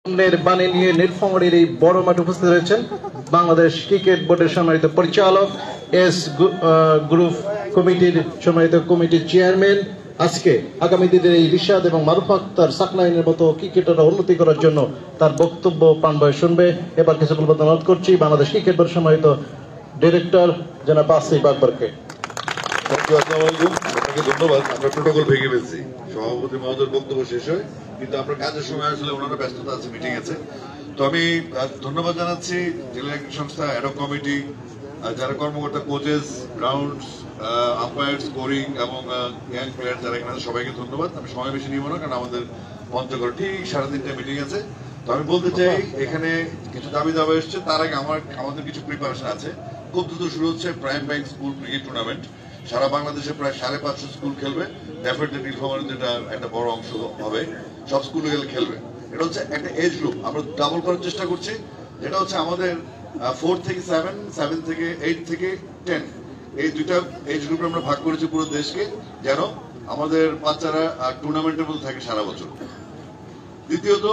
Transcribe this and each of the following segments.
সামনের বাণী নিয়ে নীলফামারীর এই বড় মাঠে উপস্থিত রয়েছেন বাংলাদেশ ক্রিকেট বোর্ডের সম্মানিত পরিচালক, এস গ্রুপ কমিটির সম্মানিত কমিটির চেয়ারম্যান। আজকে আগামী দিনের এই রিশাদ এবং মারুফ আক্তার সাকলাইনের মতো ক্রিকেটাররা উন্নতি করার জন্য তার বক্তব্য প্রাণবয়ে শুনবে। এবার কিছু বলবো অনুরোধ করছি বাংলাদেশ ক্রিকেট বোর্ড সম্মানিত ডিরেক্টর জনাব আসিফ আকবরকে। ধন্যবাদ। আমরা প্রোটোকল ভেঙে ফেলছি, সভাপতি মহোদয়ের বক্তব্য শেষ হয়, কিন্তু আপনার কাজের সময় আসলে ওনারা ব্যস্ততা আছে, মিটিং আছে। তো আমি ধন্যবাদ জানাচ্ছি জেলা ক্রিকেট সংস্থা, অ্যাডক কমিটি, যারা কর্মকর্তা, কোচেস, গ্রাউন্ডস, আম্পায়ার, স্কোরিং এবং ইয়াং প্লেয়ার যারা এখানে, সবাইকে ধন্যবাদ। আমি সময় বেশি নিব না, কারণ আমাদের পঞ্চগড় ঠিক 3:30টায় মিটিং আছে। তো আমি বলতে চাই, এখানে কিছু দাবি দাবা এসছে, তার আগে আমাদের কিছু প্রিপারেশন আছে। খুব দ্রুত শুরু হচ্ছে Prime Bank school cricket tournament. সারা বাংলাদেশে প্রায় 550 স্কুল খেলবে। ডেফিনেটলি নীলফামারীতে এটা একটা বড় অংশ হবে, সব স্কুলে গেলে খেলবে। এটা হচ্ছে একটা এজ গ্রুপ, আমরা ডাবল করার চেষ্টা করছি। যেটা হচ্ছে আমাদের 4 থেকে 7, 7 থেকে 8 থেকে 10, এই দুইটা এজ গ্রুপে আমরা ভাগ করেছি পুরো দেশকে, যেন আমাদের বাচ্চারা টুর্নামেন্টের মধ্যে থাকে সারা বছর। দ্বিতীয়ত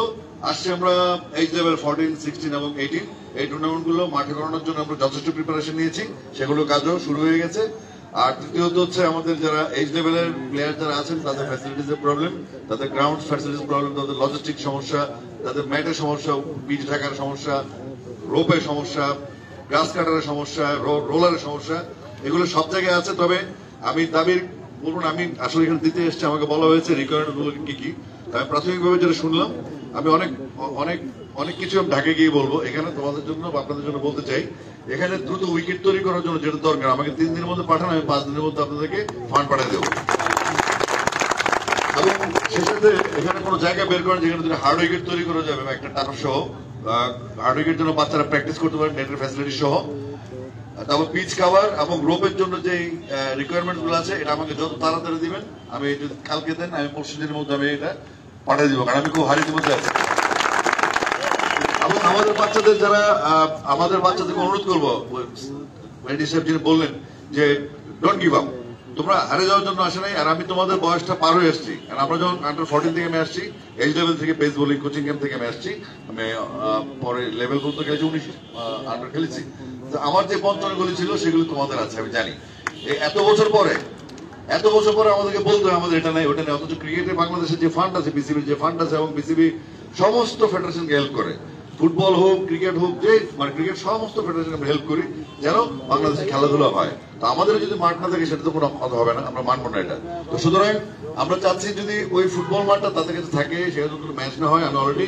আসছে আমরা এজ লেভেল 14, 16 এবং 18 এই টুর্নামেন্ট গুলো মাঠে করানোর জন্য আমরা যথেষ্ট প্রিপারেশন নিয়েছি, সেগুলো কাজও শুরু হয়ে গেছে। আর তৃতীয়ত হচ্ছে আমাদের যারা এজ লেভেলের প্লেয়ার যারা আছেন, তাদের ফ্যাসিলিটিস এর প্রবলেম, তাদের গ্রাউন্ড ফ্যাসিলিটিস প্রবলেম, তাদের লজিস্টিক সমস্যা, তাদের ম্যাটের সমস্যা, পিচ ঢাকার সমস্যা, রোপের সমস্যা, গ্রাস কাটারের সমস্যা, রোলারের সমস্যা, এগুলো সব জায়গায় আছে। তবে আমি দাবির বলুন, আমি আসলে এখানে দিতে এসেছি, আমাকে বলা হয়েছে রিকোয়ারমেন্ট গুলো কি কি। আমি প্রাথমিকভাবে যেটা শুনলাম, আমি অনেক অনেক অনেক কিছু আমি ঢাকে গিয়ে বলবো। এখানে তোমাদের জন্য বা আপনাদের জন্য বলতে চাই, এখানে দ্রুত উইকেট তৈরি করার জন্য যেটা দরকার, আমাকে 3 দিনের মধ্যে পাঠান, আমি 5 দিনের মধ্যে আপনাদেরকে ফান্ড পাঠিয়ে দেবো। এবং সে সাথে এখানে কোনো জায়গা বের করেন যেখানে হার্ড উইকেট তৈরি করা যাবে, একটা টাকা সহ হার্ড উইকেট জন্য বাচ্চারা প্র্যাকটিস করতে পারে, নেটের ফ্যাসিলিটি সহ। তারপর পিচ কাভার এবং রোপের জন্য যে রিকোয়ারমেন্ট গুলো আছে, এটা আমাকে যত তাড়াতাড়ি দিবেন, আমি যদি কালকে দেন, আমি পরশু দিনের মধ্যে আমি এটা পাঠিয়ে দিব, কারণ আমি খুব হারিতে মধ্যে আছি। এবং আমাদের বাচ্চাদেরকে অনুরোধ করবো, যিনি বললেন যে ডোন্ট গিভ আপ, তোমরা হারে যাওয়ার জন্য আসে নাই। আর আমি তোমাদের বয়সটা পার হয়ে আসছি, কারণ আমরা যখন আন্ডার 14 থেকে আমি আসছি, এজ লেভেল থেকে বেস বোলিং কোচিং ক্যাম্প থেকে আমি আসছি, আমি পরে লেভেল বলতে খেলেছি 19 আন্ডার খেলেছি। আমার যে বঞ্চনাগুলি ছিল সেগুলি তোমাদের আছে, আমি জানি। এত বছর পরে আমাদেরকে বলতে হয় আমাদের এটা নাই ওটা নেই, অথচ ক্রিকেটে বাংলাদেশের যে ফান্ড আছে, বিসিবির যে ফান্ড আছে, এবং বিসিবি সমস্ত ফেডারেশনকে হেল্প করে, ফুটবল হোক, ক্রিকেট হোক, যে মানে ক্রিকেট সমস্ত ফেডারেশন আমরা হেল্প করি যেন বাংলাদেশে খেলাধুলা হয়। তো আমাদের যদি মাঠ না থাকে, সেটা তো কোনো কথা হবে না, আমরা মানবো না এটা। তো সুতরাং আমরা চাচ্ছি যদি ওই ফুটবল মাঠটা তাদের কাছে থাকে, সেটা যদি ম্যাচ না হয়, আমি অলরেডি